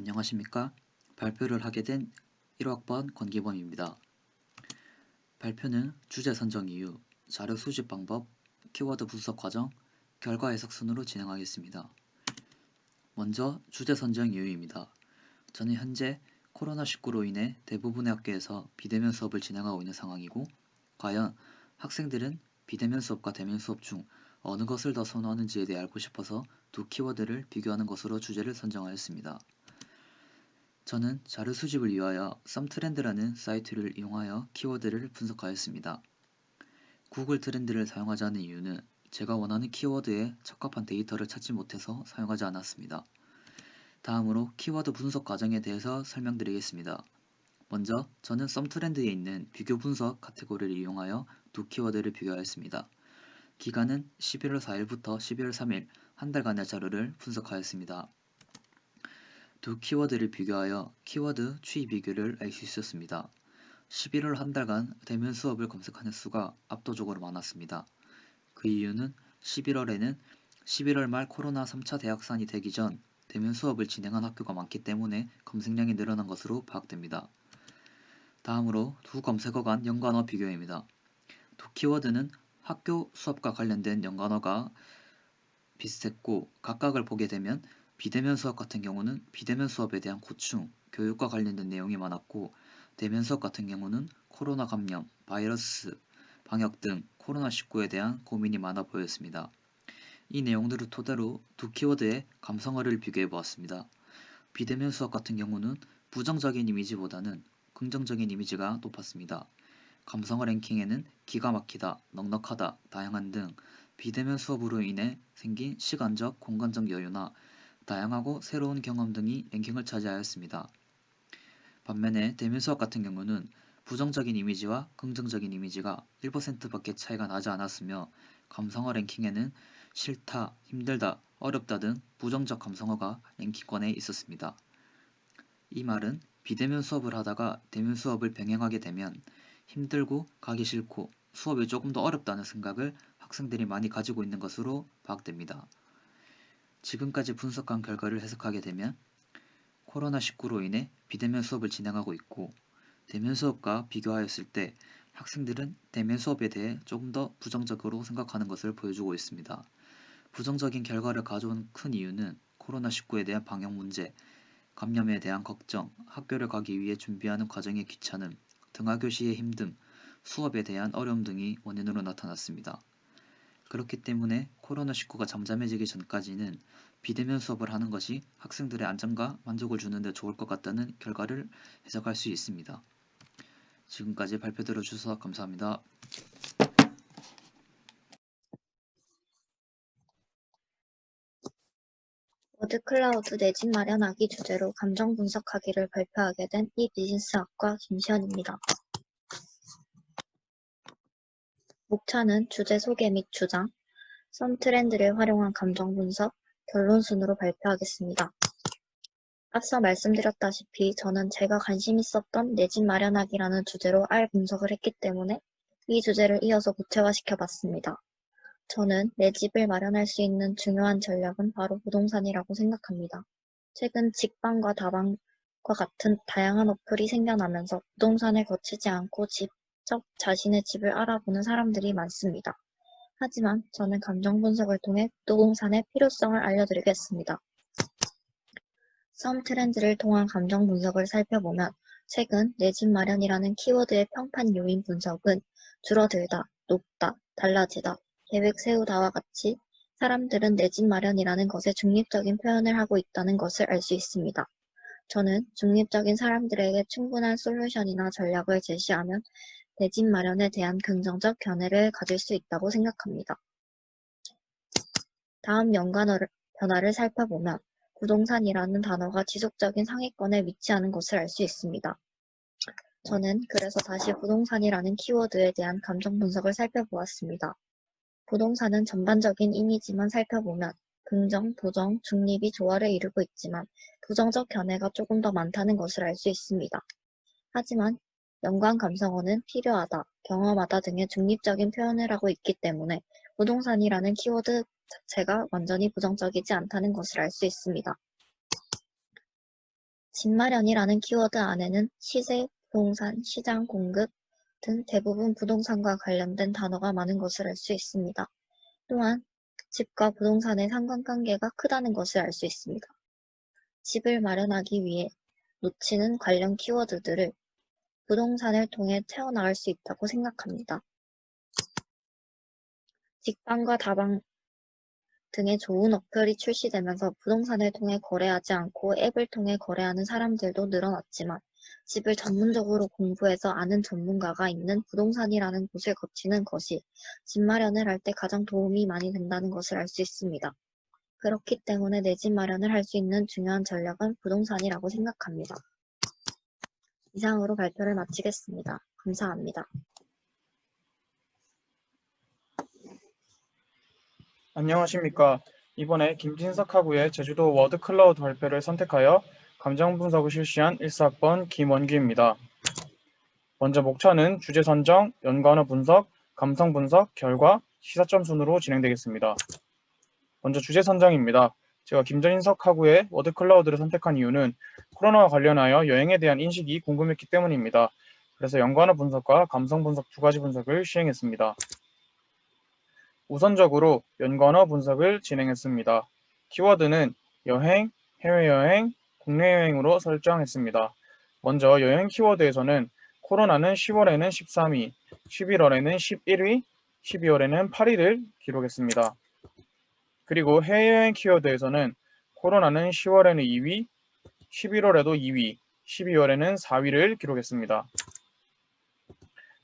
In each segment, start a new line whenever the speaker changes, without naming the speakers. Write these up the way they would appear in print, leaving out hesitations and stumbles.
안녕하십니까? 발표를 하게 된 1학번 권기범입니다. 발표는 주제 선정 이유, 자료 수집 방법, 키워드 분석 과정, 결과 해석 순으로 진행하겠습니다. 먼저 주제 선정 이유입니다. 저는 현재 코로나19로 인해 대부분의 학교에서 비대면 수업을 진행하고 있는 상황이고, 과연 학생들은 비대면 수업과 대면 수업 중 어느 것을 더 선호하는지에 대해 알고 싶어서 두 키워드를 비교하는 것으로 주제를 선정하였습니다. 저는 자료 수집을 위하여 썸트렌드라는 사이트를 이용하여 키워드를 분석하였습니다. 구글 트렌드를 사용하지 않은 이유는 제가 원하는 키워드에 적합한 데이터를 찾지 못해서 사용하지 않았습니다. 다음으로 키워드 분석 과정에 대해서 설명드리겠습니다. 먼저 저는 썸트렌드에 있는 비교 분석 카테고리를 이용하여 두 키워드를 비교하였습니다. 기간은 11월 4일부터 12월 3일 한 달간의 자료를 분석하였습니다. 두 키워드를 비교하여 키워드 추이 비교를 알 수 있었습니다. 11월 한 달간 대면 수업을 검색하는 수가 압도적으로 많았습니다. 그 이유는 11월에는 11월 말 코로나 3차 대확산이 되기 전 대면 수업을 진행한 학교가 많기 때문에 검색량이 늘어난 것으로 파악됩니다. 다음으로 두 검색어 간 연관어 비교입니다. 두 키워드는 학교 수업과 관련된 연관어가 비슷했고, 각각을 보게 되면 비대면 수업 같은 경우는 비대면 수업에 대한 고충, 교육과 관련된 내용이 많았고, 대면 수업 같은 경우는 코로나 감염, 바이러스, 방역 등 코로나19에 대한 고민이 많아 보였습니다. 이 내용들을 토대로 두 키워드의 감성어를 비교해 보았습니다. 비대면 수업 같은 경우는 부정적인 이미지보다는 긍정적인 이미지가 높았습니다. 감성어 랭킹에는 기가 막히다, 넉넉하다, 다양한 등 비대면 수업으로 인해 생긴 시간적, 공간적 여유나 다양하고 새로운 경험 등이 랭킹을 차지하였습니다. 반면에 대면 수업 같은 경우는 부정적인 이미지와 긍정적인 이미지가 1%밖에 차이가 나지 않았으며, 감성어 랭킹에는 싫다, 힘들다, 어렵다 등 부정적 감성어가 랭킹권에 있었습니다. 이 말은 비대면 수업을 하다가 대면 수업을 병행하게 되면 힘들고 가기 싫고 수업이 조금 더 어렵다는 생각을 학생들이 많이 가지고 있는 것으로 파악됩니다. 지금까지 분석한 결과를 해석하게 되면 코로나19로 인해 비대면 수업을 진행하고 있고, 대면 수업과 비교하였을 때 학생들은 대면 수업에 대해 조금 더 부정적으로 생각하는 것을 보여주고 있습니다. 부정적인 결과를 가져온 큰 이유는 코로나19에 대한 방역 문제, 감염에 대한 걱정, 학교를 가기 위해 준비하는 과정의 귀찮음, 등하교 시의 힘듦, 수업에 대한 어려움 등이 원인으로 나타났습니다. 그렇기 때문에 코로나19가 잠잠해지기 전까지는 비대면 수업을 하는 것이 학생들의 안정과 만족을 주는 데 좋을 것 같다는 결과를 해석할 수 있습니다. 지금까지 발표 들어주셔서 감사합니다.
워드클라우드 내 집 마련하기 주제로 감정 분석하기를 발표하게 된 이비즈니스학과 김시현입니다. 목차는 주제 소개 및 주장, 썸트렌드를 활용한 감정 분석, 결론 순으로 발표하겠습니다. 앞서 말씀드렸다시피 저는 제가 관심 있었던 내 집 마련하기라는 주제로 R 분석을 했기 때문에 이 주제를 이어서 구체화시켜 봤습니다. 저는 내 집을 마련할 수 있는 중요한 전략은 바로 부동산이라고 생각합니다. 최근 직방과 다방과 같은 다양한 어플이 생겨나면서 부동산을 거치지 않고 직접 자신의 집을 알아보는 사람들이 많습니다. 하지만 저는 감정 분석을 통해 부동산의 필요성을 알려드리겠습니다. 썸트렌드를 통한 감정 분석을 살펴보면 최근 내 집 마련이라는 키워드의 평판 요인 분석은 줄어들다, 높다, 달라지다, 계획 세우다와 같이 사람들은 내 집 마련이라는 것에 중립적인 표현을 하고 있다는 것을 알 수 있습니다. 저는 중립적인 사람들에게 충분한 솔루션이나 전략을 제시하면 내 집 마련에 대한 긍정적 견해를 가질 수 있다고 생각합니다. 다음 연관 변화를 살펴보면 부동산이라는 단어가 지속적인 상위권에 위치하는 것을 알 수 있습니다. 저는 그래서 다시 부동산이라는 키워드에 대한 감정 분석을 살펴보았습니다. 부동산은 전반적인 이미지만 살펴보면 긍정, 부정, 중립이 조화를 이루고 있지만 부정적 견해가 조금 더 많다는 것을 알 수 있습니다. 하지만 연관 감성어는 필요하다, 경험하다 등의 중립적인 표현을 하고 있기 때문에 부동산이라는 키워드 자체가 완전히 부정적이지 않다는 것을 알 수 있습니다. 집 마련이라는 키워드 안에는 시세, 부동산, 시장, 공급 등 대부분 부동산과 관련된 단어가 많은 것을 알 수 있습니다. 또한 집과 부동산의 상관관계가 크다는 것을 알 수 있습니다. 집을 마련하기 위해 놓치는 관련 키워드들을 부동산을 통해 채워나갈 수 있다고 생각합니다. 직방과 다방 등의 좋은 어플이 출시되면서 부동산을 통해 거래하지 않고 앱을 통해 거래하는 사람들도 늘어났지만 집을 전문적으로 공부해서 아는 전문가가 있는 부동산이라는 곳을 거치는 것이 집 마련을 할 때 가장 도움이 많이 된다는 것을 알 수 있습니다. 그렇기 때문에 내 집 마련을 할 수 있는 중요한 전략은 부동산이라고 생각합니다. 이상으로 발표를 마치겠습니다. 감사합니다.
안녕하십니까. 이번에 김진석 학우의 제주도 워드클라우드 발표를 선택하여 감정 분석을 실시한 1사학번 김원규입니다. 먼저 목차는 주제 선정, 연관어 분석, 감성 분석, 결과, 시사점 순으로 진행되겠습니다. 먼저 주제 선정입니다. 제가 김진석 학우의 워드클라우드를 선택한 이유는 코로나와 관련하여 여행에 대한 인식이 궁금했기 때문입니다. 그래서 연관어 분석과 감성 분석 두 가지 분석을 시행했습니다. 우선적으로 연관어 분석을 진행했습니다. 키워드는 여행, 해외여행, 국내여행으로 설정했습니다. 먼저 여행 키워드에서는 코로나는 10월에는 13위, 11월에는 11위, 12월에는 8위를 기록했습니다. 그리고 해외여행 키워드에서는 코로나는 10월에는 2위, 11월에도 2위, 12월에는 4위를 기록했습니다.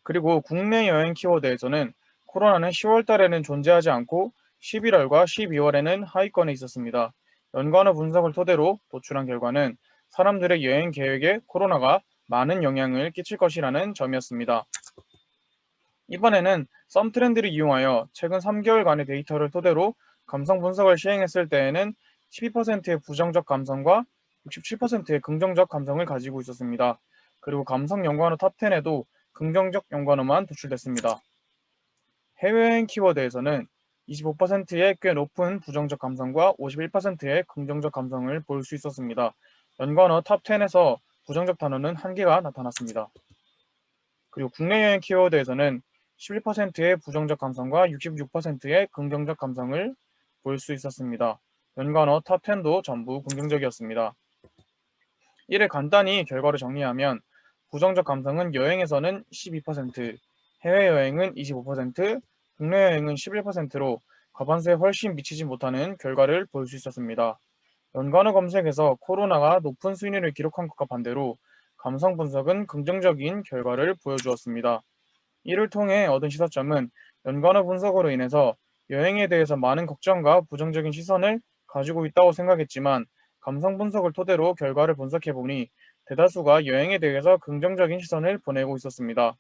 그리고 국내 여행 키워드에서는 코로나는 10월 달에는 존재하지 않고 11월과 12월에는 하위권에 있었습니다. 연관어 분석을 토대로 도출한 결과는 사람들의 여행 계획에 코로나가 많은 영향을 끼칠 것이라는 점이었습니다. 이번에는 썸 트렌드를 이용하여 최근 3개월간의 데이터를 토대로 감성 분석을 시행했을 때에는 12%의 부정적 감성과 67%의 긍정적 감성을 가지고 있었습니다. 그리고 감성 연관어 탑10에도 긍정적 연관어만 도출됐습니다. 해외여행 키워드에서는 25%의 꽤 높은 부정적 감성과 51%의 긍정적 감성을 볼 수 있었습니다. 연관어 탑10에서 부정적 단어는 1개가 나타났습니다. 그리고 국내 여행 키워드에서는 11%의 부정적 감성과 66%의 긍정적 감성을 볼 수 있었습니다. 연관어 탑10도 전부 긍정적이었습니다. 이를 간단히 결과를 정리하면 부정적 감성은 여행에서는 12%, 해외여행은 25%, 국내여행은 11%로 과반수에 훨씬 미치지 못하는 결과를 볼 수 있었습니다. 연관어 검색에서 코로나가 높은 순위를 기록한 것과 반대로 감성 분석은 긍정적인 결과를 보여주었습니다. 이를 통해 얻은 시사점은 연관어 분석으로 인해서 여행에 대해서 많은 걱정과 부정적인 시선을 가지고 있다고 생각했지만 감성 분석을 토대로 결과를 분석해보니 대다수가 여행에 대해서 긍정적인 시선을 보내고 있었습니다.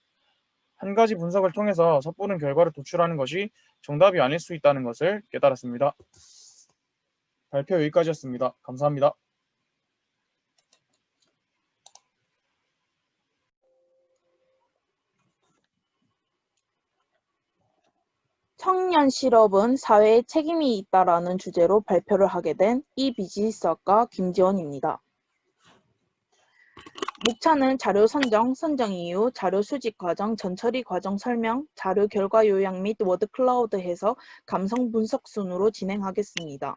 한 가지 분석을 통해서 섣부른 결과를 도출하는 것이 정답이 아닐 수 있다는 것을 깨달았습니다. 발표 여기까지였습니다. 감사합니다.
청년 실업은 사회에 책임이 있다라는 주제로 발표를 하게 된 이비즈니스학과 김지원입니다. 목차는 자료 선정, 선정 이유, 자료 수집 과정, 전처리 과정 설명, 자료 결과 요약 및 워드 클라우드 해석, 감성 분석 순으로 진행하겠습니다.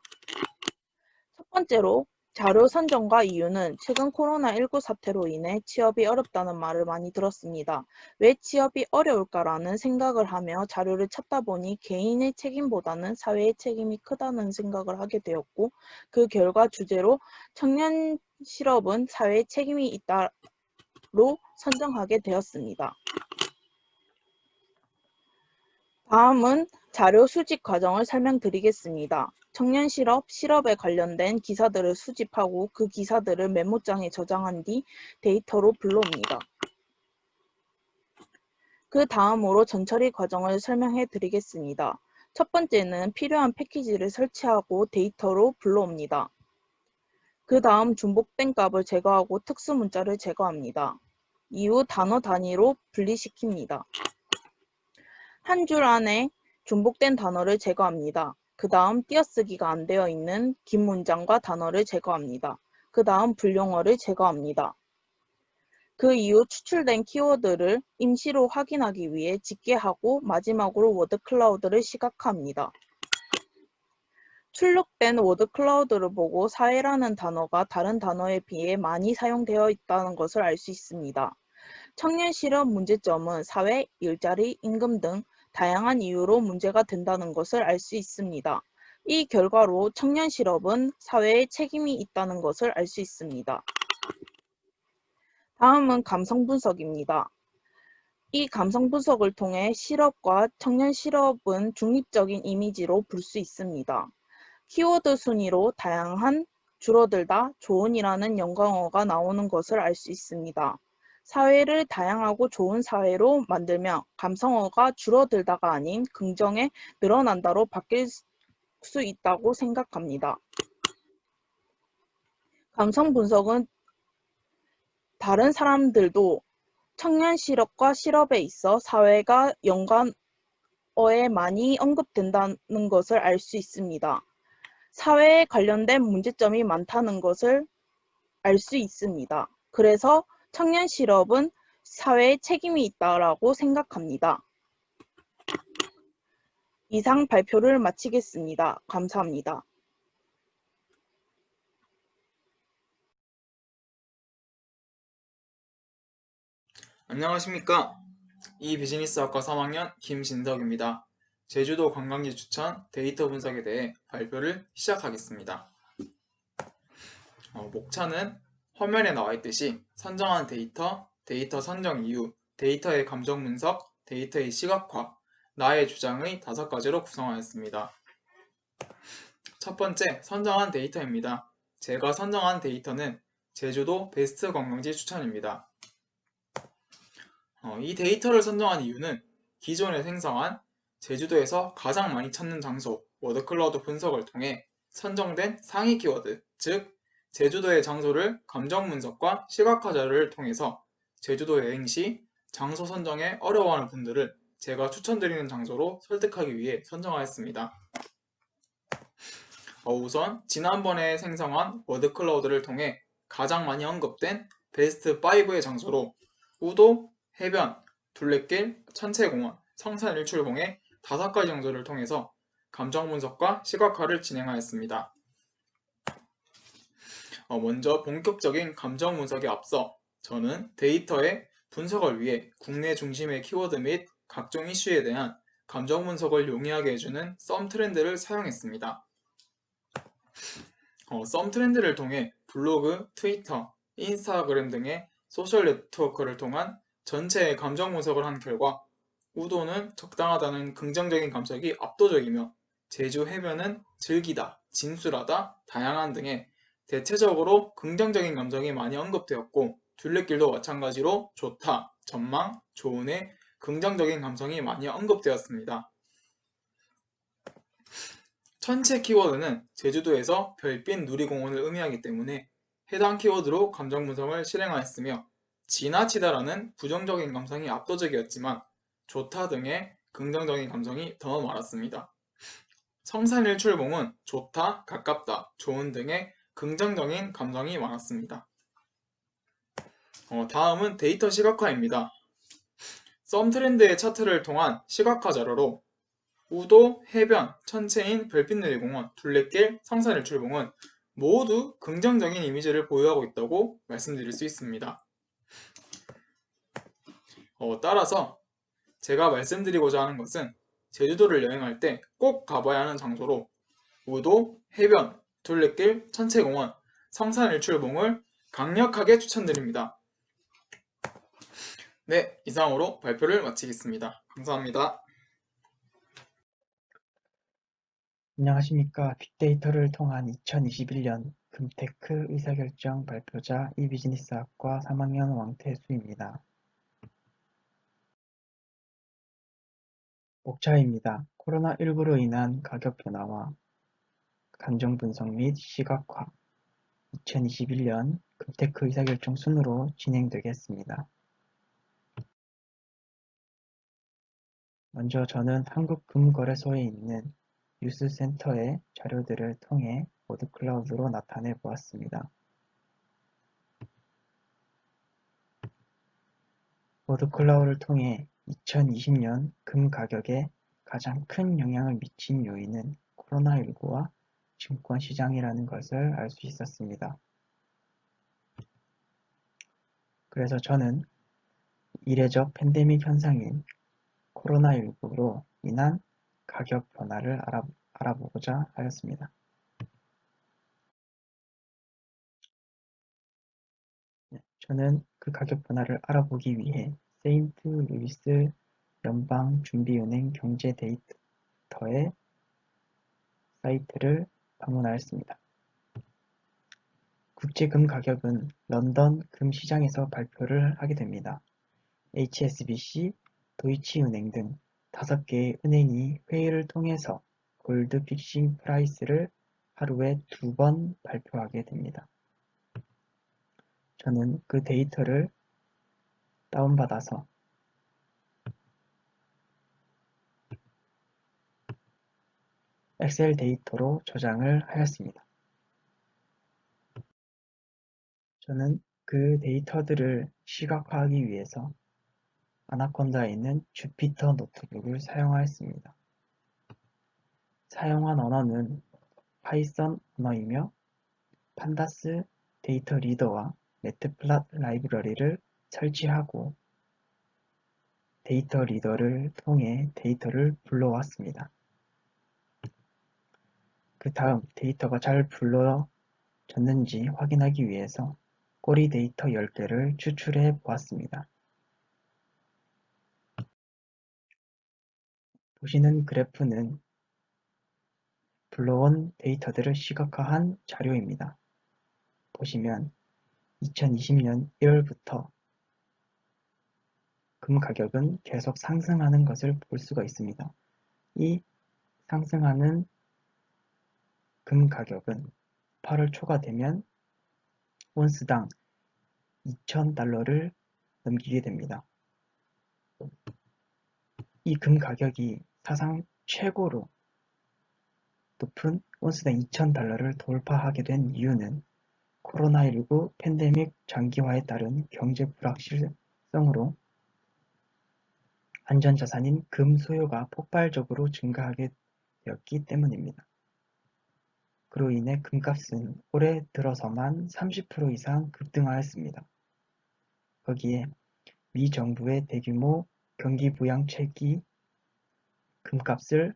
첫 번째로 자료 선정과 이유는 최근 코로나19 사태로 인해 취업이 어렵다는 말을 많이 들었습니다. 왜 취업이 어려울까라는 생각을 하며 자료를 찾다 보니 개인의 책임보다는 사회의 책임이 크다는 생각을 하게 되었고 그 결과 주제로 청년 실업은 사회의 책임이 있다로 선정하게 되었습니다. 다음은 자료 수집 과정을 설명드리겠습니다. 청년 실업, 실업에 관련된 기사들을 수집하고 그 기사들을 메모장에 저장한 뒤 데이터로 불러옵니다. 그 다음으로 전처리 과정을 설명해 드리겠습니다. 첫 번째는 필요한 패키지를 설치하고 데이터로 불러옵니다. 그 다음 중복된 값을 제거하고 특수 문자를 제거합니다. 이후 단어 단위로 분리시킵니다. 한 줄 안에 중복된 단어를 제거합니다. 그 다음 띄어쓰기가 안 되어 있는 긴 문장과 단어를 제거합니다. 그 다음 분용어를 제거합니다. 그 이후 추출된 키워드를 임시로 확인하기 위해 집계하고 마지막으로 워드 클라우드를 시각화합니다. 출력된 워드 클라우드를 보고 사회라는 단어가 다른 단어에 비해 많이 사용되어 있다는 것을 알 수 있습니다. 청년 실업 문제점은 사회, 일자리, 임금 등 다양한 이유로 문제가 된다는 것을 알 수 있습니다. 이 결과로 청년 실업은 사회에 책임이 있다는 것을 알 수 있습니다. 다음은 감성 분석입니다. 이 감성 분석을 통해 실업과 청년 실업은 중립적인 이미지로 볼 수 있습니다. 키워드 순위로 다양한, 줄어들다, 좋은이라는 연관어가 나오는 것을 알 수 있습니다. 사회를 다양하고 좋은 사회로 만들며 감성어가 줄어들다가 아닌 긍정에 늘어난다로 바뀔 수 있다고 생각합니다. 감성 분석은 다른 사람들도 청년 실업과 실업에 있어 사회가 연관어에 많이 언급된다는 것을 알 수 있습니다. 사회에 관련된 문제점이 많다는 것을 알 수 있습니다. 그래서 청년 실업은 사회에 책임이 있다고 생각합니다. 이상 발표를 마치겠습니다. 감사합니다.
안녕하십니까. 이 비즈니스학과 3학년 김진석입니다. 제주도 관광지 추천 데이터 분석에 대해 발표를 시작하겠습니다. 목차는 화면에 나와 있듯이 선정한 데이터, 데이터 선정 이유, 데이터의 감정 분석, 데이터의 시각화, 나의 주장의 5가지로 구성하였습니다. 첫 번째, 선정한 데이터입니다. 제가 선정한 데이터는 제주도 베스트 관광지 추천입니다. 이 데이터를 선정한 이유는 기존에 생성한 제주도에서 가장 많이 찾는 장소 워드클라우드 분석을 통해 선정된 상위 키워드, 즉 제주도의 장소를 감정 분석과 시각화 자료를 통해서 제주도 여행 시 장소 선정에 어려워하는 분들을 제가 추천드리는 장소로 설득하기 위해 선정하였습니다. 우선 지난번에 생성한 워드클라우드를 통해 가장 많이 언급된 베스트 5의 장소로 우도, 해변, 둘레길, 천체공원, 성산일출봉의 5가지 장소를 통해서 감정 분석과 시각화를 진행하였습니다. 먼저 본격적인 감정 분석에 앞서 저는 데이터의 분석을 위해 국내 중심의 키워드 및 각종 이슈에 대한 감정 분석을 용이하게 해주는 썸 트렌드를 사용했습니다. 썸 트렌드를 통해 블로그, 트위터, 인스타그램 등의 소셜 네트워크를 통한 전체의 감정 분석을 한 결과 우도는 적당하다는 긍정적인 감정이 압도적이며 제주 해변은 즐기다, 진술하다, 다양한 등의 대체적으로 긍정적인 감정이 많이 언급되었고 둘레길도 마찬가지로 좋다, 전망, 좋은의 긍정적인 감성이 많이 언급되었습니다. 천체 키워드는 제주도에서 별빛 누리공원을 의미하기 때문에 해당 키워드로 감정 분석을 실행하였으며 지나치다라는 부정적인 감성이 압도적이었지만 좋다 등의 긍정적인 감성이 더 많았습니다. 성산일출봉은 좋다, 가깝다, 좋은 등의 긍정적인 감성이 많았습니다. 다음은 데이터 시각화입니다. 썸트렌드의 차트를 통한 시각화 자료로 우도, 해변, 천체인 별빛누리공원, 둘레길, 성산일출봉은 모두 긍정적인 이미지를 보유하고 있다고 말씀드릴 수 있습니다. 따라서 제가 말씀드리고자 하는 것은 제주도를 여행할 때 꼭 가봐야 하는 장소로 우도, 해변, 둘레길, 천체공원, 성산일출봉을 강력하게 추천드립니다. 네, 이상으로 발표를 마치겠습니다. 감사합니다.
안녕하십니까. 빅데이터를 통한 2021년 금테크 의사결정 발표자 이비즈니스학과 3학년 왕태수입니다. 목차입니다. 코로나19로 인한 가격 변화와 감정 분석 및 시각화 2021년 금테크 의사결정 순으로 진행되겠습니다. 먼저 저는 한국금거래소에 있는 뉴스센터의 자료들을 통해 워드클라우드로 나타내 보았습니다. 워드클라우드를 통해 2020년 금 가격에 가장 큰 영향을 미친 요인은 코로나19와 증권 시장이라는 것을 알 수 있었습니다. 그래서 저는 이례적 팬데믹 현상인 코로나19로 인한 가격 변화를 알아보고자 하였습니다. 저는 그 가격 변화를 알아보기 위해 세인트 루이스 연방준비은행 경제 데이터의 사이트를 방문하였습니다. 국제금 가격은 런던 금 시장에서 발표를 하게 됩니다. HSBC, 도이치은행 등 5개의 은행이 회의를 통해서 골드 픽싱 프라이스를 하루에 2번 발표하게 됩니다. 저는 그 데이터를 다운받아서 엑셀 데이터로 저장을 하였습니다. 저는 그 데이터들을 시각화하기 위해서 아나콘다에 있는 주피터 노트북을 사용하였습니다. 사용한 언어는 파이썬 언어이며 판다스 데이터 리더와 매트플롯 라이브러리를 설치하고 데이터 리더를 통해 데이터를 불러왔습니다. 그 다음 데이터가 잘 불러졌는지 확인하기 위해서 꼬리 데이터 10개를 추출해 보았습니다. 보시는 그래프는 불러온 데이터들을 시각화한 자료입니다. 보시면 2020년 1월부터 금 가격은 계속 상승하는 것을 볼 수가 있습니다. 이 상승하는 금 가격은 8월 초가 되면 온스당 2,000달러를 넘기게 됩니다. 이 금 가격이 사상 최고로 높은 온스당 2,000달러를 돌파하게 된 이유는 코로나19 팬데믹 장기화에 따른 경제 불확실성으로 안전자산인 금 수요가 폭발적으로 증가하게 되었기 때문입니다. 그로 인해 금값은 올해 들어서만 30% 이상 급등하였습니다. 거기에 미 정부의 대규모 경기 부양책이 금값을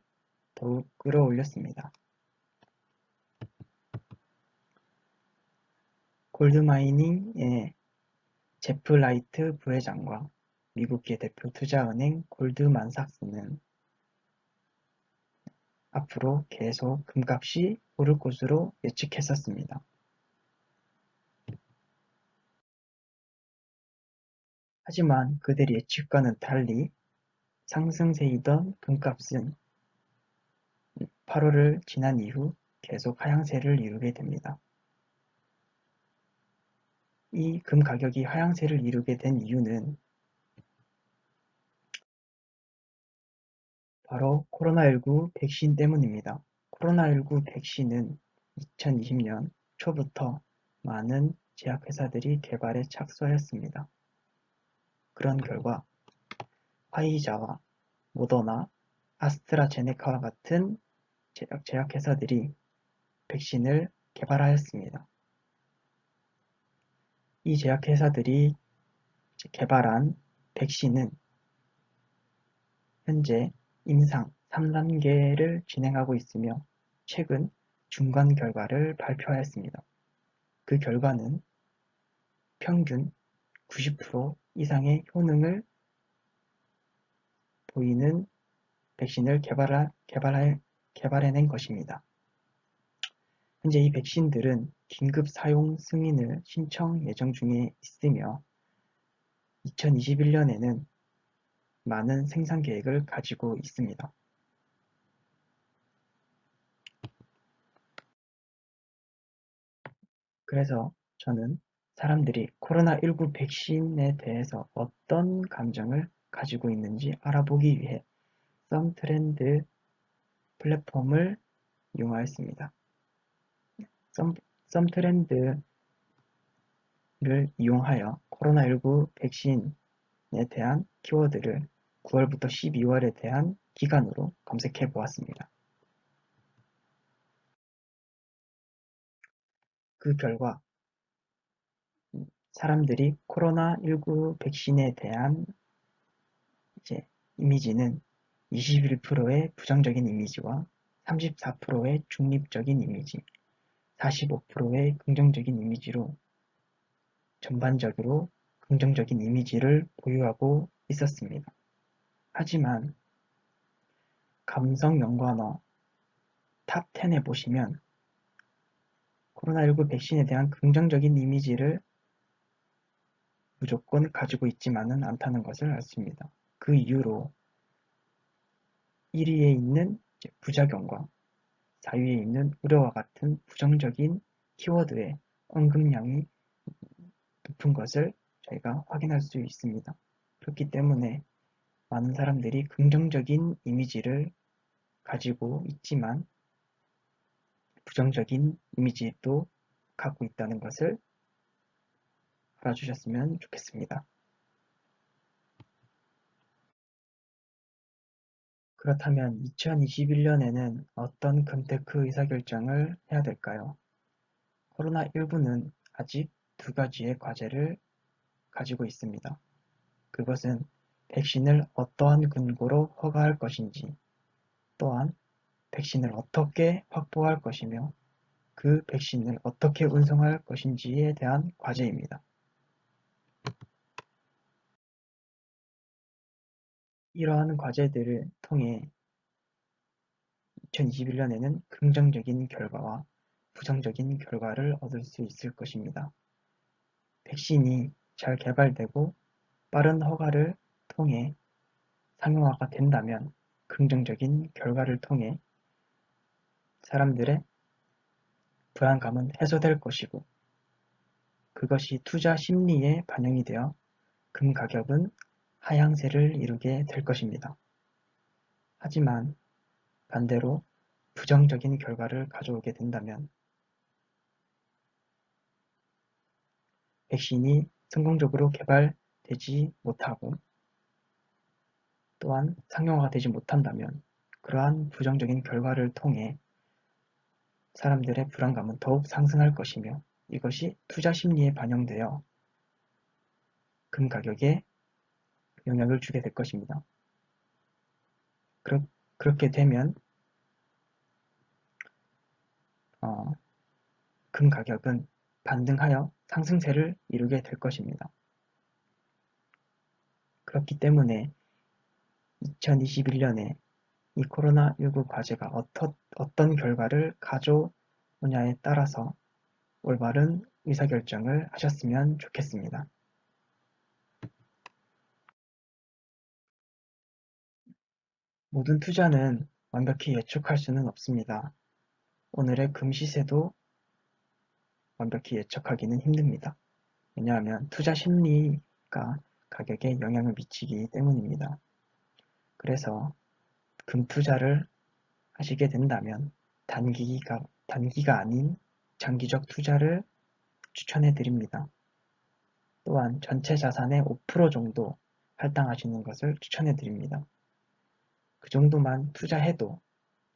더욱 끌어올렸습니다. 골드마이닝의 제프 라이트 부회장과 미국계 대표 투자은행 골드만삭스는 앞으로 계속 금값이 오를 것으로 예측했었습니다. 하지만 그들의 예측과는 달리 상승세이던 금값은 8월을 지난 이후 계속 하향세를 이루게 됩니다. 이 금 가격이 하향세를 이루게 된 이유는 바로 코로나19 백신 때문입니다. 코로나19 백신은 2020년 초부터 많은 제약회사들이 개발에 착수하였습니다. 그런 결과 화이자와 모더나, 아스트라제네카와 같은 제약회사들이 백신을 개발하였습니다. 이 제약회사들이 개발한 백신은 현재 임상 3단계를 진행하고 있으며 최근 중간 결과를 발표하였습니다. 그 결과는 평균 90% 이상의 효능을 보이는 백신을 개발해낸 것입니다. 현재 이 백신들은 긴급 사용 승인을 신청 예정 중에 있으며 2021년에는 많은 생산 계획을 가지고 있습니다. 그래서 저는 사람들이 코로나19 백신에 대해서 어떤 감정을 가지고 있는지 알아보기 위해 썸트렌드 플랫폼을 이용하였습니다. 썸트렌드를 이용하여 코로나19 백신 대한 키워드를 9월부터 12월에 대한 기간으로 검색해 보았습니다. 그 결과 사람들이 코로나19 백신에 대한 이미지는 21%의 부정적인 이미지와 34%의 중립적인 이미지, 45%의 긍정적인 이미지로 전반적으로 긍정적인 이미지를 보유하고 있었습니다. 하지만 감성 연관어 탑 10에 보시면 코로나19 백신에 대한 긍정적인 이미지를 무조건 가지고 있지만은 않다는 것을 알 수 있습니다. 그 이유로 1위에 있는 부작용과 4위에 있는 우려와 같은 부정적인 키워드의 언급량이 높은 것을 저희가 확인할 수 있습니다. 그렇기 때문에 많은 사람들이 긍정적인 이미지를 가지고 있지만 부정적인 이미지도 갖고 있다는 것을 알아주셨으면 좋겠습니다. 그렇다면 2021년에는 어떤 금테크 의사결정을 해야 될까요? 코로나19는 아직 두 가지의 과제를 가지고 있습니다. 그것은 백신을 어떠한 근거로 허가할 것인지, 또한 백신을 어떻게 확보할 것이며 그 백신을 어떻게 운송할 것인지에 대한 과제입니다. 이러한 과제들을 통해 2021년에는 긍정적인 결과와 부정적인 결과를 얻을 수 있을 것입니다. 백신이 잘 개발되고 빠른 허가를 통해 상용화가 된다면 긍정적인 결과를 통해 사람들의 불안감은 해소될 것이고 그것이 투자 심리에 반영이 되어 금 가격은 하향세를 이루게 될 것입니다. 하지만 반대로 부정적인 결과를 가져오게 된다면 백신이 성공적으로 개발되지 못하고 또한 상용화가 되지 못한다면 그러한 부정적인 결과를 통해 사람들의 불안감은 더욱 상승할 것이며 이것이 투자 심리에 반영되어 금 가격에 영향을 주게 될 것입니다. 그렇게 되면 금 가격은 반등하여 상승세를 이루게 될 것입니다. 그렇기 때문에 2021년에 이 코로나19 과제가 어떤 결과를 가져오냐에 따라서 올바른 의사결정을 하셨으면 좋겠습니다. 모든 투자는 완벽히 예측할 수는 없습니다. 오늘의 금 시세도 완벽히 예측하기는 힘듭니다. 왜냐하면 투자 심리가 가격에 영향을 미치기 때문입니다. 그래서 금 투자를 하시게 된다면 단기가 아닌 장기적 투자를 추천해 드립니다. 또한 전체 자산의 5% 정도 할당하시는 것을 추천해 드립니다. 그 정도만 투자해도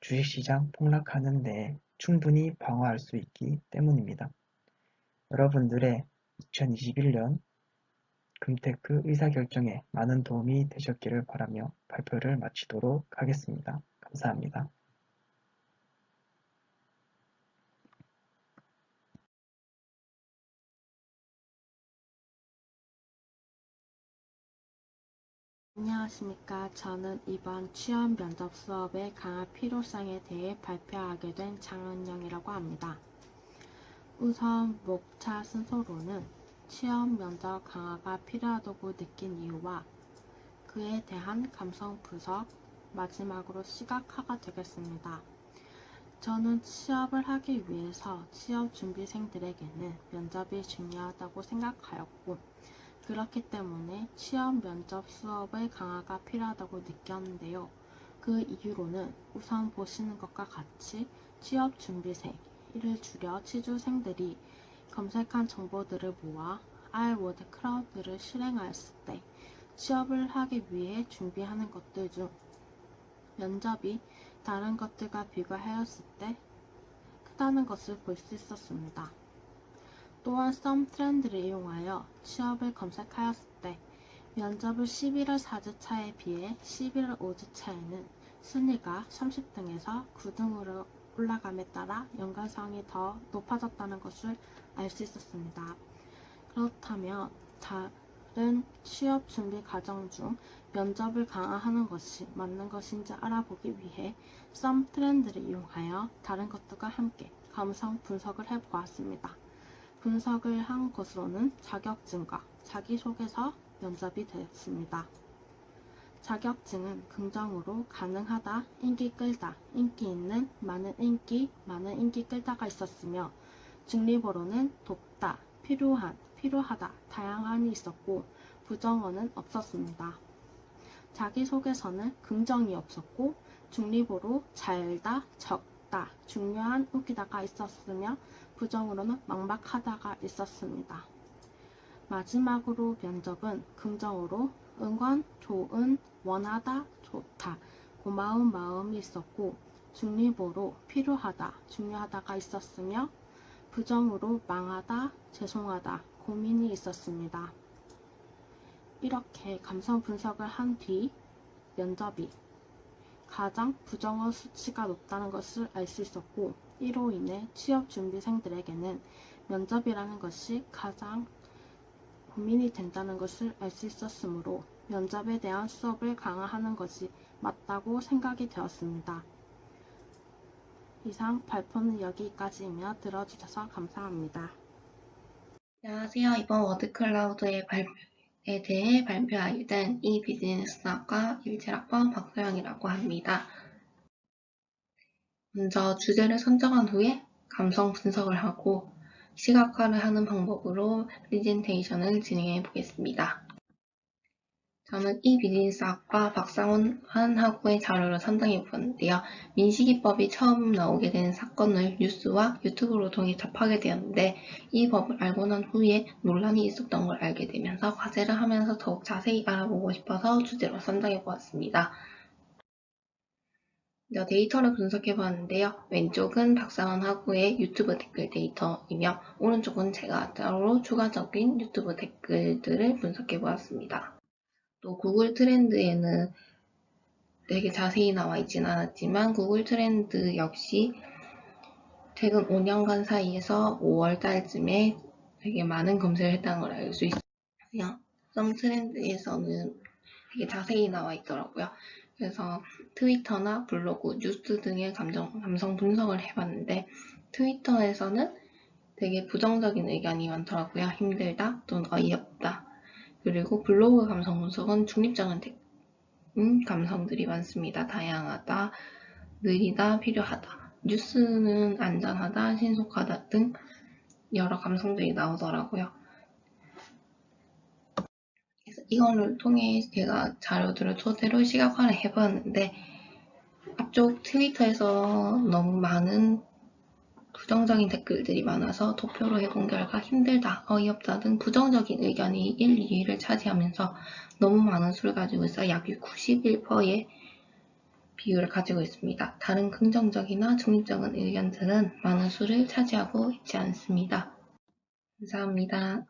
주식시장 폭락하는 데 충분히 방어할 수 있기 때문입니다. 여러분들의 2021년 금테크 의사결정에 많은 도움이 되셨기를 바라며 발표를 마치도록 하겠습니다. 감사합니다.
안녕하십니까. 저는 이번 취업 면접 수업의 강화 필요성에 대해 발표하게 된 장은영이라고 합니다. 우선 목차 순서로는 취업 면접 강화가 필요하다고 느낀 이유와 그에 대한 감성 분석, 마지막으로 시각화가 되겠습니다. 저는 취업을 하기 위해서 취업 준비생들에게는 면접이 중요하다고 생각하였고 그렇기 때문에 취업 면접 수업의 강화가 필요하다고 느꼈는데요. 그 이유로는 우선 보시는 것과 같이 취업 준비생, 이를 줄여 취준생들이 검색한 정보들을 모아 iWord 클라우드를 실행하였을 때 취업을 하기 위해 준비하는 것들 중 면접이 다른 것들과 비교하였을 때 크다는 것을 볼 수 있었습니다. 또한 썸 트렌드를 이용하여 취업을 검색하였을 때 면접을 11월 4주차에 비해 11월 5주차에는 순위가 30등에서 9등으로 올라감에 따라 연관성이 더 높아졌다는 것을 알 수 있었습니다. 그렇다면 다른 취업 준비 과정 중 면접을 강화하는 것이 맞는 것인지 알아보기 위해 썸 트렌드를 이용하여 다른 것들과 함께 감성 분석을 해보았습니다. 분석을 한 것으로는 자격증과 자기소개서 면접이 되었습니다. 자격증은 긍정으로 가능하다, 인기 끌다, 인기 있는, 많은 인기 끌다가 있었으며 중립어로는 돕다, 필요한, 필요하다, 다양한이 있었고 부정어는 없었습니다. 자기소개서는 긍정이 없었고 중립어로 잘다, 적다, 중요한, 웃기다가 있었으며 부정으로는 막막하다가 있었습니다. 마지막으로 면접은 긍정으로 응원, 좋은, 원하다, 좋다, 고마운 마음이 있었고 중립어로 필요하다, 중요하다가 있었으며 부정으로 망하다, 죄송하다, 고민이 있었습니다. 이렇게 감성 분석을 한 뒤 면접이 가장 부정어 수치가 높다는 것을 알 수 있었고 이로 인해 취업 준비생들에게는 면접이라는 것이 가장 고민이 된다는 것을 알 수 있었으므로 면접에 대한 수업을 강화하는 것이 맞다고 생각이 되었습니다. 이상 발표는 여기까지이며 들어주셔서 감사합니다.
안녕하세요. 이번 워드클라우드에 대해 발표하게 된 비즈니스학과 17학번 박소영이라고 합니다. 먼저 주제를 선정한 후에 감성 분석을 하고 시각화를 하는 방법으로 프레젠테이션을 진행해 보겠습니다. 저는 비즈니스학과 박상훈 학우의 자료를 선정해 보았는데요. 민식이법이 처음 나오게 된 사건을 뉴스와 유튜브로 통해 접하게 되었는데 이 법을 알고 난 후에 논란이 있었던 걸 알게 되면서 과제를 하면서 더욱 자세히 알아보고 싶어서 주제로 선정해 보았습니다. 데이터를 분석해 보았는데요. 왼쪽은 박상훈 학우의 유튜브 댓글 데이터이며 오른쪽은 제가 따로 추가적인 유튜브 댓글들을 분석해 보았습니다. 또 구글 트렌드에는 되게 자세히 나와 있진 않았지만 구글 트렌드 역시 최근 5년간 사이에서 5월 달쯤에 되게 많은 검색을 했다는 걸 알 수 있어요. 썸 트렌드에서는 되게 자세히 나와 있더라고요. 그래서 트위터나 블로그, 뉴스 등의 감성 분석을 해봤는데 트위터에서는 되게 부정적인 의견이 많더라고요. 힘들다 또는 어이없다. 그리고 블로그 감성 분석은 중립적인 감성들이 많습니다. 다양하다, 느리다, 필요하다. 뉴스는 안전하다, 신속하다 등 여러 감성들이 나오더라고요. 그래서 이거를 통해 제가 자료들을 토대로 시각화를 해봤는데 앞쪽 트위터에서 너무 많은 부정적인 댓글들이 많아서 도표로 해본 결과 힘들다, 어이없다 등 부정적인 의견이 1, 2위를 차지하면서 너무 많은 수를 가지고 있어 약 91%의 비율을 가지고 있습니다. 다른 긍정적이나 중립적인 의견들은 많은 수를 차지하고 있지 않습니다. 감사합니다.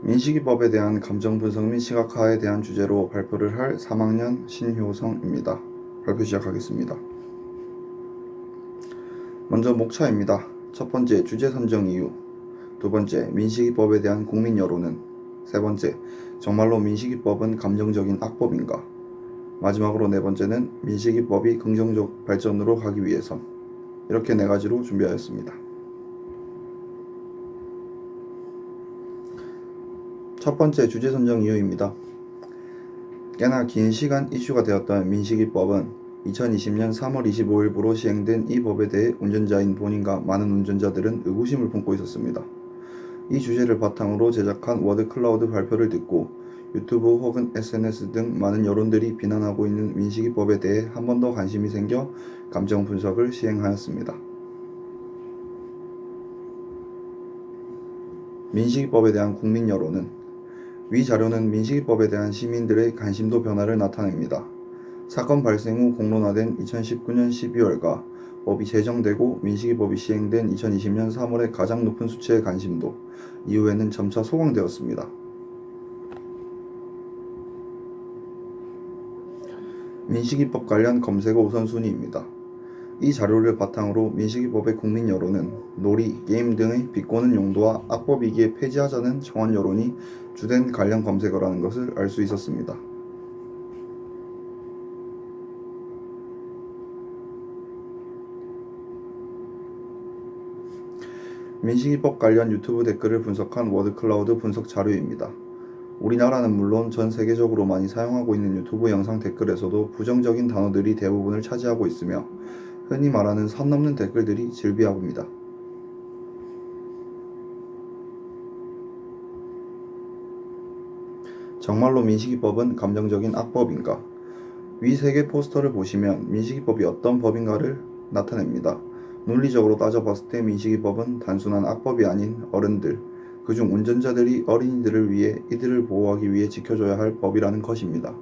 민식이법에 대한 감정 분석 및 시각화에 대한 주제로 발표를 할 3학년 신효성입니다. 발표 시작하겠습니다. 먼저 목차입니다. 첫 번째, 주제 선정 이유. 두 번째, 민식이법에 대한 국민 여론은. 세 번째, 정말로 민식이법은 감정적인 악법인가. 마지막으로 네 번째는 민식이법이 긍정적 발전으로 가기 위해서. 이렇게 네 가지로 준비하였습니다. 첫 번째, 주제 선정 이유입니다. 꽤나 긴 시간 이슈가 되었던 민식이법은 2020년 3월 25일부로 시행된 이 법에 대해 운전자인 본인과 많은 운전자들은 의구심을 품고 있었습니다. 이 주제를 바탕으로 제작한 워드클라우드 발표를 듣고 유튜브 혹은 SNS 등 많은 여론들이 비난하고 있는 민식이법에 대해 한 번 더 관심이 생겨 감정 분석을 시행하였습니다. 민식이법에 대한 국민 여론은 위 자료는 민식이법에 대한 시민들의 관심도 변화를 나타냅니다. 사건 발생 후 공론화된 2019년 12월과 법이 제정되고 민식이법이 시행된 2020년 3월의 가장 높은 수치의 관심도, 이후에는 점차 소강되었습니다. 민식이법 관련 검색어 우선순위입니다. 이 자료를 바탕으로 민식이법의 국민 여론은 놀이, 게임 등의 비꼬는 용도와 악법이기에 폐지하자는 청원 여론이 주된 관련 검색어라는 것을 알 수 있었습니다. 민식이법 관련 유튜브 댓글을 분석한 워드클라우드 분석 자료입니다. 우리나라는 물론 전 세계적으로 많이 사용하고 있는 유튜브 영상 댓글에서도 부정적인 단어들이 대부분을 차지하고 있으며 흔히 말하는 선 넘는 댓글들이 즐비합니다. 정말로 민식이법은 감정적인 악법인가? 위 3개 포스터를 보시면 민식이법이 어떤 법인가를 나타냅니다. 논리적으로 따져봤을 때 민식이법은 단순한 악법이 아닌 어른들, 그중 운전자들이 어린이들을 위해 이들을 보호하기 위해 지켜줘야 할 법이라는 것입니다.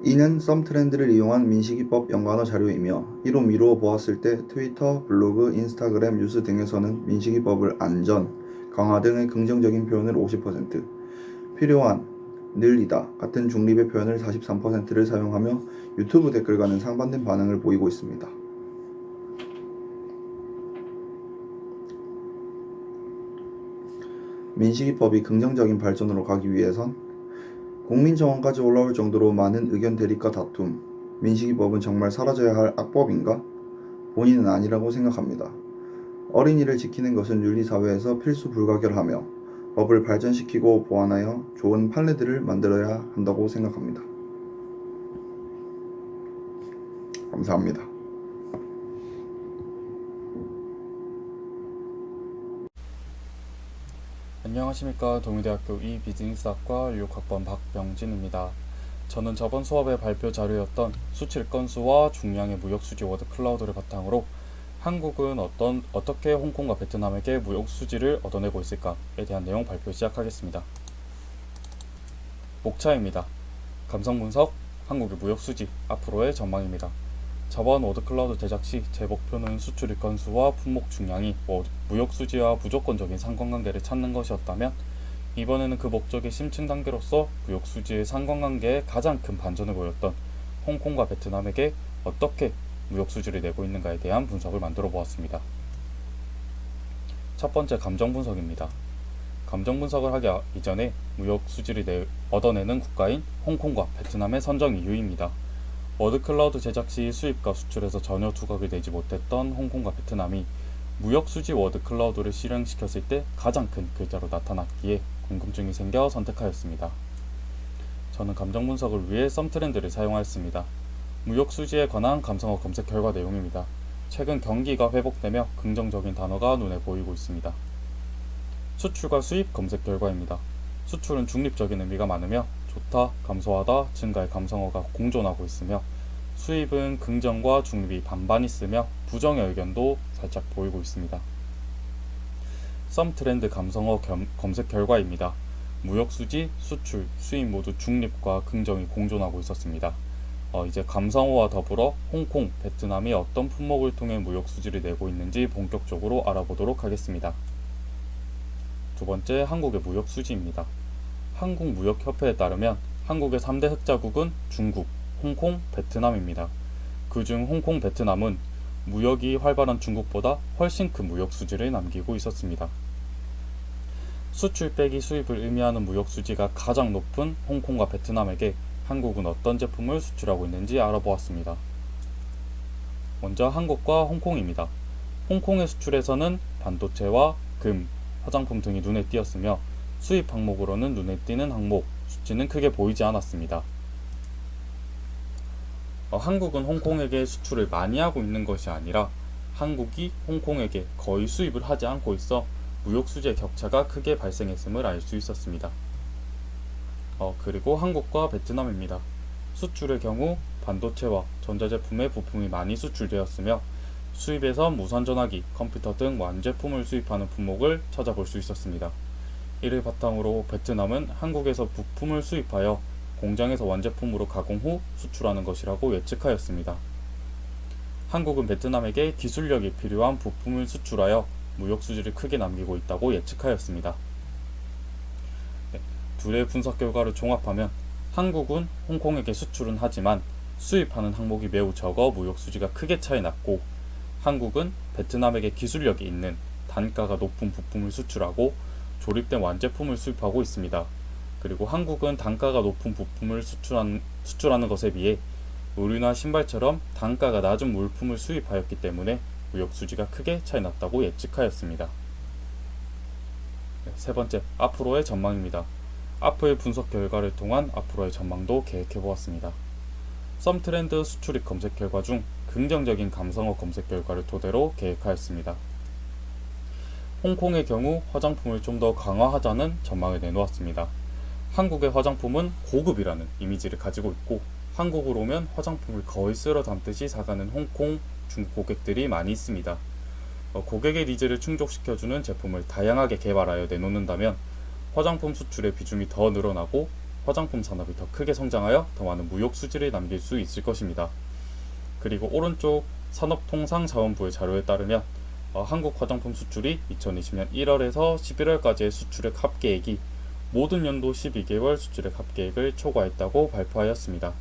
이는 썸트렌드를 이용한 민식이법 연관어 자료이며 이로 미루어 보았을 때 트위터, 블로그, 인스타그램, 뉴스 등에서는 민식이법을 안전, 강화 등의 긍정적인 표현을 50%, 필요한, 늘리다 같은 중립의 표현을 43%를 사용하며 유튜브 댓글과는 상반된 반응을 보이고 있습니다. 민식이법이 긍정적인 발전으로 가기 위해선 국민정원까지 올라올 정도로 많은 의견 대립과 다툼, 민식이법은 정말 사라져야 할 악법인가? 본인은 아니라고 생각합니다. 어린이를 지키는 것은 윤리사회에서 필수 불가결하며 법을 발전시키고 보완하여 좋은 판례들을 만들어야 한다고 생각합니다. 감사합니다.
안녕하십니까. 동의대학교 비즈니스학과 뉴욕학번 박병진입니다. 저는 저번 수업의 발표 자료였던 수칠 건수와 중량의 무역수지 워드클라우드를 바탕으로 한국은 어떻게 홍콩과 베트남에게 무역수지를 얻어내고 있을까에 대한 내용 발표 시작하겠습니다. 목차입니다. 감성분석, 한국의 무역수지, 앞으로의 전망입니다. 저번 워드클라우드 제작 시 제 목표는 수출 건수와 품목 중량이 무역수지와 무조건적인 상관관계를 찾는 것이었다면 이번에는 그 목적의 심층 단계로서 무역수지의 상관관계에 가장 큰 반전을 보였던 홍콩과 베트남에게 어떻게 무역수지를 내고 있는가에 대한 분석을 만들어 보았습니다. 첫 번째, 감정 분석입니다. 감정 분석을 하기 이전에 무역수지를 얻어내는 국가인 홍콩과 베트남의 선정 이유입니다. 워드클라우드 제작 시 수입과 수출에서 전혀 두각을 내지 못했던 홍콩과 베트남이 무역수지 워드클라우드를 실행시켰을 때 가장 큰 글자로 나타났기에 궁금증이 생겨 선택하였습니다. 저는 감정 분석을 위해 썸트렌드를 사용하였습니다. 무역수지에 관한 감성어 검색 결과 내용입니다. 최근 경기가 회복되며 긍정적인 단어가 눈에 보이고 있습니다. 수출과 수입 검색 결과입니다. 수출은 중립적인 의미가 많으며 좋다, 감소하다, 증가의 감성어가 공존하고 있으며 수입은 긍정과 중립이 반반 있으며 부정의 의견도 살짝 보이고 있습니다. 썸트렌드 감성어 검색 결과입니다. 무역수지, 수출, 수입 모두 중립과 긍정이 공존하고 있었습니다. 이제 감성어와 더불어 홍콩, 베트남이 어떤 품목을 통해 무역수지를 내고 있는지 본격적으로 알아보도록 하겠습니다. 두 번째, 한국의 무역수지입니다. 한국무역협회에 따르면 한국의 3대 흑자국은 중국, 홍콩, 베트남입니다. 그중 홍콩, 베트남은 무역이 활발한 중국보다 훨씬 큰 무역수지를 남기고 있었습니다. 수출 빼기 수입을 의미하는 무역수지가 가장 높은 홍콩과 베트남에게 한국은 어떤 제품을 수출하고 있는지 알아보았습니다. 먼저 한국과 홍콩입니다. 홍콩의 수출에서는 반도체와 금, 화장품 등이 눈에 띄었으며 수입 항목으로는 눈에 띄는 항목, 수치는 크게 보이지 않았습니다. 한국은 홍콩에게 수출을 많이 하고 있는 것이 아니라 한국이 홍콩에게 거의 수입을 하지 않고 있어 무역수지의 격차가 크게 발생했음을 알 수 있었습니다. 그리고 한국과 베트남입니다. 수출의 경우 반도체와 전자제품의 부품이 많이 수출되었으며 수입에서 무선 전화기, 컴퓨터 등 완제품을 수입하는 품목을 찾아볼 수 있었습니다. 이를 바탕으로 베트남은 한국에서 부품을 수입하여 공장에서 완제품으로 가공 후 수출하는 것이라고 예측하였습니다. 한국은 베트남에게 기술력이 필요한 부품을 수출하여 무역 수지를 크게 남기고 있다고 예측하였습니다. 둘의 분석 결과를 종합하면 한국은 홍콩에게 수출은 하지만 수입하는 항목이 매우 적어 무역 수지가 크게 차이 났고, 한국은 베트남에게 기술력이 있는 단가가 높은 부품을 수출하고 조립된 완제품을 수입하고 있습니다. 그리고 한국은 단가가 높은 부품을 수출하는 것에 비해 의류나 신발처럼 단가가 낮은 물품을 수입하였기 때문에 무역 수지가 크게 차이 났다고 예측하였습니다. 세 번째, 앞으로의 전망입니다. 앞의 분석 결과를 통한 앞으로의 전망도 계획해 보았습니다. 썸트렌드 수출입 검색 결과 중 긍정적인 감성어 검색 결과를 토대로 계획하였습니다. 홍콩의 경우 화장품을 좀 더 강화하자는 전망을 내놓았습니다. 한국의 화장품은 고급이라는 이미지를 가지고 있고, 한국으로 오면 화장품을 거의 쓸어 담듯이 사가는 홍콩, 중국 고객들이 많이 있습니다. 고객의 니즈를 충족시켜주는 제품을 다양하게 개발하여 내놓는다면 화장품 수출의 비중이 더 늘어나고 화장품 산업이 더 크게 성장하여 더 많은 무역 수지를 남길 수 있을 것입니다. 그리고 오른쪽 산업통상자원부의 자료에 따르면 한국 화장품 수출이 2020년 1월에서 11월까지의 수출액 합계액이 모든 연도 12개월 수출액 합계액을 초과했다고 발표하였습니다.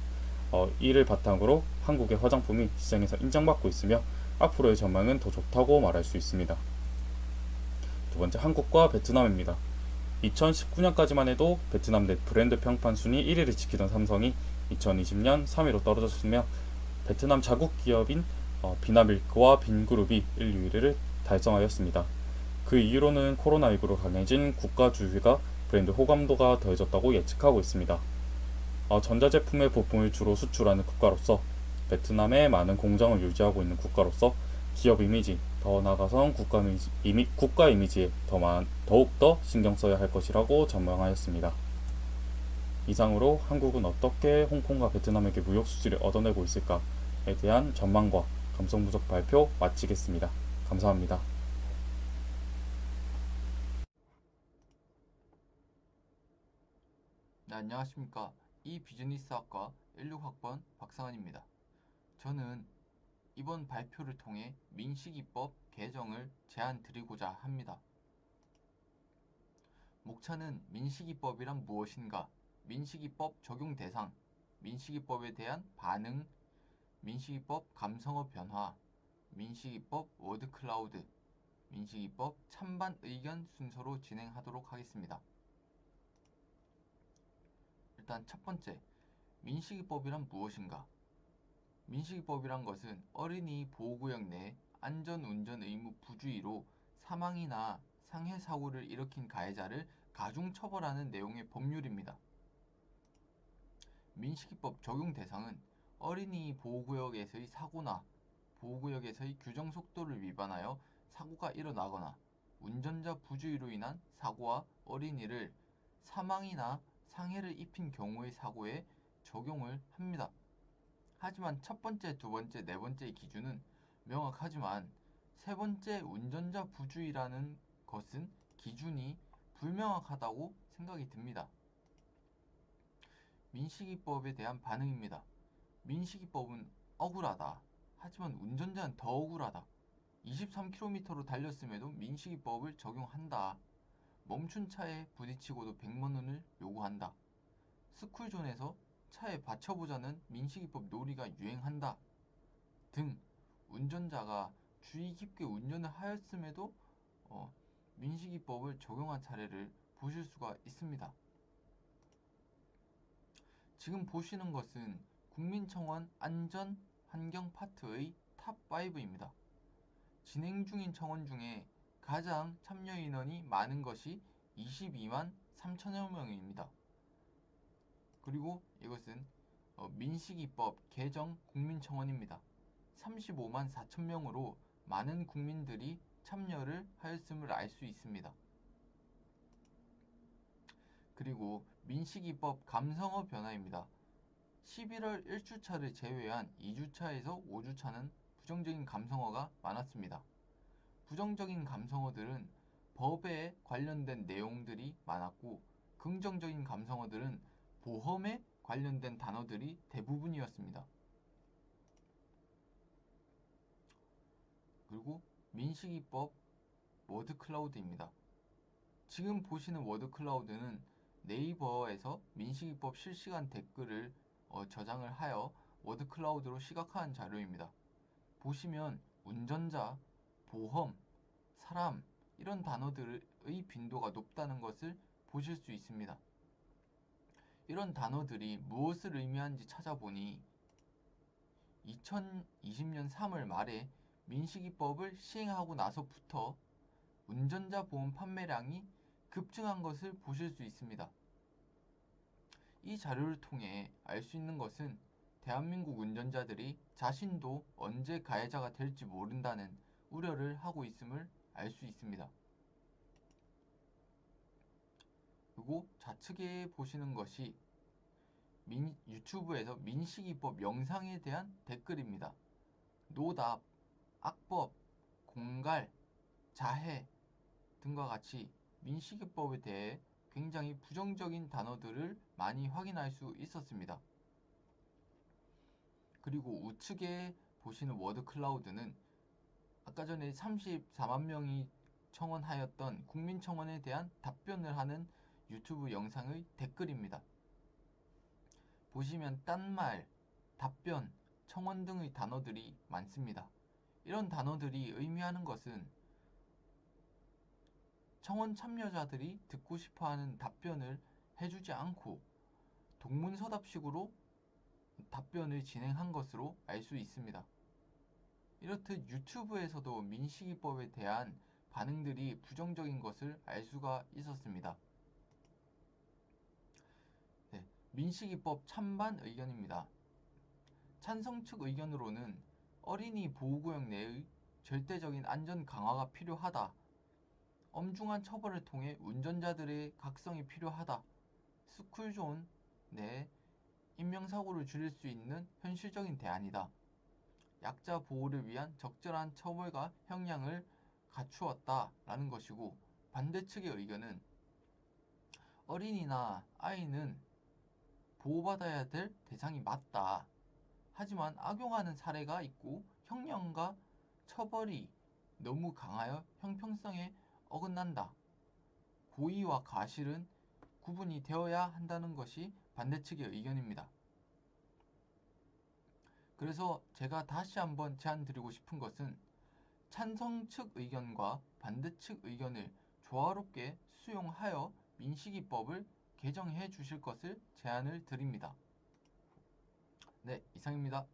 이를 바탕으로 한국의 화장품이 시장에서 인정받고 있으며 앞으로의 전망은 더 좋다고 말할 수 있습니다. 두 번째, 한국과 베트남입니다. 2019년까지만 해도 베트남 내 브랜드 평판 순위 1위를 지키던 삼성이 2020년 3위로 떨어졌으며 베트남 자국 기업인 비나밀크와 빈그룹이 1, 2위를 달성하였습니다. 그 이유로는 코로나19로 강해진 국가주의가 브랜드 호감도가 더해졌다고 예측하고 있습니다. 전자제품의 부품을 주로 수출하는 국가로서 베트남에 많은 공장을 유지하고 있는 국가로서 기업 이미지, 더 나아가선 국가 이미지에 더욱더 신경 써야 할 것이라고 전망하였습니다. 이상으로 한국은 어떻게 홍콩과 베트남에게 무역 수지를 얻어내고 있을까에 대한 전망과 감성 분석 발표 마치겠습니다. 감사합니다.
네, 안녕하십니까. 이비즈니스학과 16학번 박상환입니다. 저는 이번 발표를 통해 민식이법 개정을 제안드리고자 합니다. 목차는 민식이법이란 무엇인가, 민식이법 적용 대상, 민식이법에 대한 반응, 민식이법 감성어 변화, 민식이법 워드클라우드, 민식이법 찬반 의견 순서로 진행하도록 하겠습니다. 일단 첫 번째, 민식이법이란 무엇인가? 민식이법이란 것은 어린이 보호구역 내 안전운전 의무 부주의로 사망이나 상해사고를 일으킨 가해자를 가중처벌하는 내용의 법률입니다. 민식이법 적용 대상은 어린이 보호구역에서의 사고나 보호구역에서의 규정속도를 위반하여 사고가 일어나거나 운전자 부주의로 인한 사고와 어린이를 사망이나 상해를 입힌 경우의 사고에 적용을 합니다. 하지만 첫 번째, 두 번째, 네 번째의 기준은 명확하지만 세 번째 운전자 부주의라는 것은 기준이 불명확하다고 생각이 듭니다. 민식이법에 대한 반응입니다. 민식이법은 억울하다. 하지만 운전자는 더 억울하다. 23km로 달렸음에도 민식이법을 적용한다. 멈춘 차에 부딪히고도 100만원을 요구한다. 스쿨존에서 차에 받쳐보자는 민식이법 놀이가 유행한다. 등 운전자가 주의 깊게 운전을 하였음에도 민식이법을 적용한 사례를 보실 수가 있습니다. 지금 보시는 것은 국민청원 안전 환경 파트의 탑5입니다. 진행 중인 청원 중에 가장 참여 인원이 많은 것이 22만 3천여 명입니다. 그리고 이것은 민식이법 개정 국민청원입니다. 35만 4천 명으로 많은 국민들이 참여를 하였음을 알 수 있습니다. 그리고 민식이법 감성어 변화입니다. 11월 1주차를 제외한 2주차에서 5주차는 부정적인 감성어가 많았습니다. 부정적인 감성어들은 법에 관련된 내용들이 많았고, 긍정적인 감성어들은 보험에 관련된 단어들이 대부분이었습니다. 그리고 민식이법 워드클라우드입니다. 지금 보시는 워드클라우드는 네이버에서 민식이법 실시간 댓글을 저장을 하여 워드클라우드로 시각화한 자료입니다. 보시면 운전자, 보험, 사람 이런 단어들의 빈도가 높다는 것을 보실 수 있습니다. 이런 단어들이 무엇을 의미하는지 찾아보니 2020년 3월 말에 민식이법을 시행하고 나서부터 운전자 보험 판매량이 급증한 것을 보실 수 있습니다. 이 자료를 통해 알 수 있는 것은 대한민국 운전자들이 자신도 언제 가해자가 될지 모른다는 우려를 하고 있음을 알 수 있습니다. 그리고 좌측에 보시는 것이 유튜브에서 민식이법 영상에 대한 댓글입니다. 노답, 악법, 공갈, 자해 등과 같이 민식이법에 대해 굉장히 부정적인 단어들을 많이 확인할 수 있었습니다. 그리고 우측에 보시는 워드클라우드는 아까 전에 34만 명이 청원하였던 국민청원에 대한 답변을 하는 유튜브 영상의 댓글입니다. 보시면 딴말, 답변, 청원 등의 단어들이 많습니다. 이런 단어들이 의미하는 것은 청원 참여자들이 듣고 싶어하는 답변을 해주지 않고 동문서답식으로 답변을 진행한 것으로 알 수 있습니다. 이렇듯 유튜브에서도 민식이법에 대한 반응들이 부정적인 것을 알 수가 있었습니다. 네, 민식이법 찬반 의견입니다. 찬성 측 의견으로는 어린이 보호구역 내의 절대적인 안전 강화가 필요하다. 엄중한 처벌을 통해 운전자들의 각성이 필요하다. 스쿨존 내 인명사고를 줄일 수 있는 현실적인 대안이다. 약자 보호를 위한 적절한 처벌과 형량을 갖추었다 라는 것이고, 반대측의 의견은 어린이나 아이는 보호받아야 될 대상이 맞다. 하지만 악용하는 사례가 있고 형량과 처벌이 너무 강하여 형평성에 어긋난다. 고의와 과실은 구분이 되어야 한다는 것이 반대측의 의견입니다. 그래서 제가 다시 한번 제안드리고 싶은 것은 찬성 측 의견과 반대 측 의견을 조화롭게 수용하여 민식이법을 개정해 주실 것을 제안을 드립니다. 네, 이상입니다.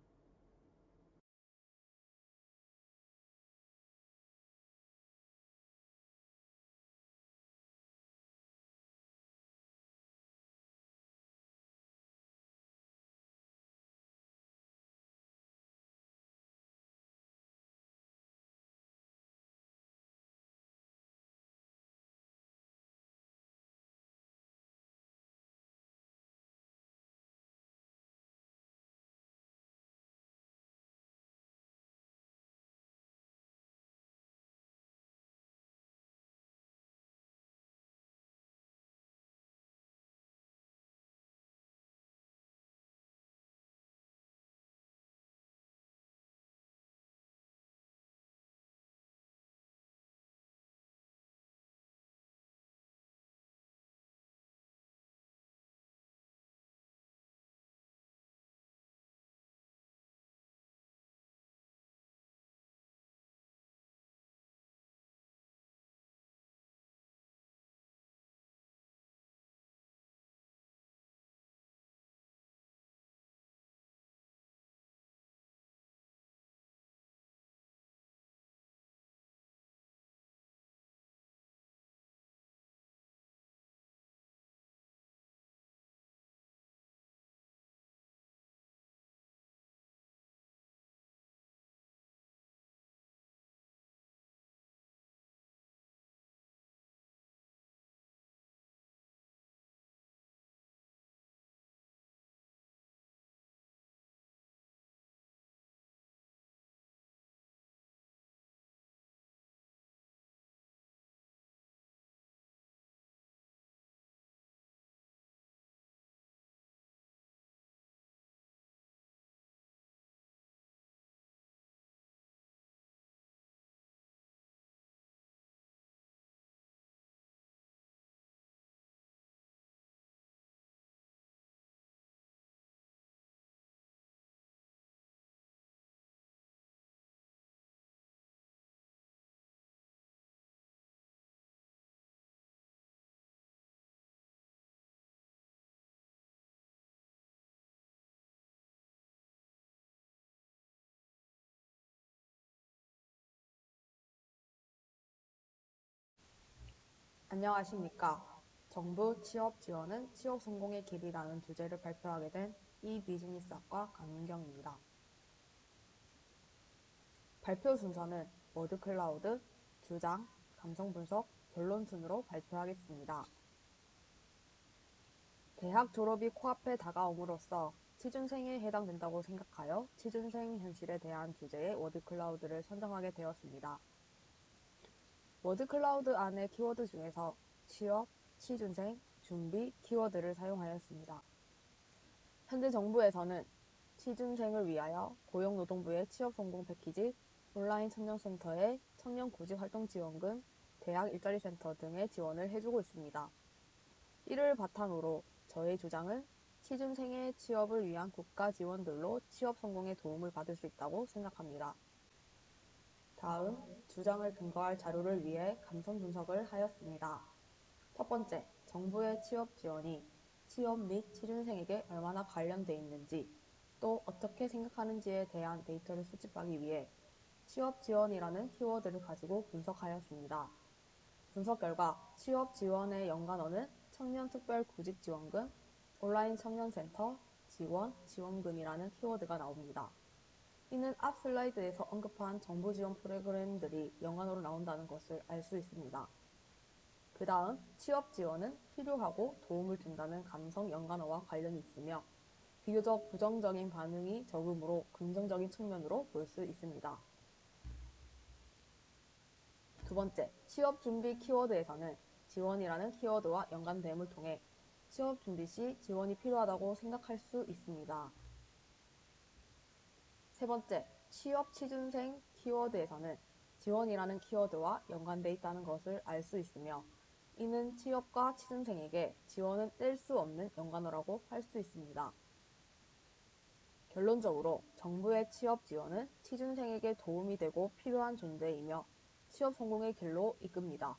안녕하십니까. 정부 취업 지원은 취업 성공의 길이라는 주제를 발표하게 된 이비즈니스학과 강윤경입니다. 발표 순서는 워드 클라우드, 주장, 감성 분석, 결론 순으로 발표하겠습니다. 대학 졸업이 코앞에 다가옴으로써 취준생에 해당된다고 생각하여 취준생 현실에 대한 주제의 워드 클라우드를 선정하게 되었습니다. 워드 클라우드 안의 키워드 중에서 취업, 취준생, 준비 키워드를 사용하였습니다. 현재 정부에서는 취준생을 위하여 고용노동부의 취업성공 패키지, 온라인 청년센터의 청년구직활동지원금, 대학 일자리센터 등의 지원을 해주고 있습니다. 이를 바탕으로 저의 주장은 취준생의 취업을 위한 국가 지원들로 취업 성공에 도움을 받을 수 있다고 생각합니다. 다음, 주장을 근거할 자료를 위해 감성 분석을 하였습니다. 첫 번째, 정부의 취업 지원이 취업 및 취준생에게 얼마나 관련돼 있는지, 또 어떻게 생각하는지에 대한 데이터를 수집하기 위해 취업 지원이라는 키워드를 가지고 분석하였습니다. 분석 결과 취업 지원의 연관어는 청년특별구직지원금, 온라인 청년센터, 지원금이라는 키워드가 나옵니다. 이는 앞 슬라이드에서 언급한 정부 지원 프로그램들이 연관어로 나온다는 것을 알 수 있습니다. 그 다음 취업 지원은 필요하고 도움을 준다는 감성 연관어와 관련이 있으며 비교적 부정적인 반응이 적으므로 긍정적인 측면으로 볼 수 있습니다. 두 번째, 취업 준비 키워드에서는 지원이라는 키워드와 연관됨을 통해 취업 준비 시 지원이 필요하다고 생각할 수 있습니다. 세 번째, 취업 취준생 키워드에서는 지원이라는 키워드와 연관돼 있다는 것을 알 수 있으며 이는 취업과 취준생에게 지원은 뗄 수 없는 연관어라고 할 수 있습니다. 결론적으로 정부의 취업 지원은 취준생에게 도움이 되고 필요한 존재이며 취업 성공의 길로 이끕니다.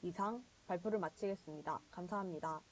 이상 발표를 마치겠습니다. 감사합니다.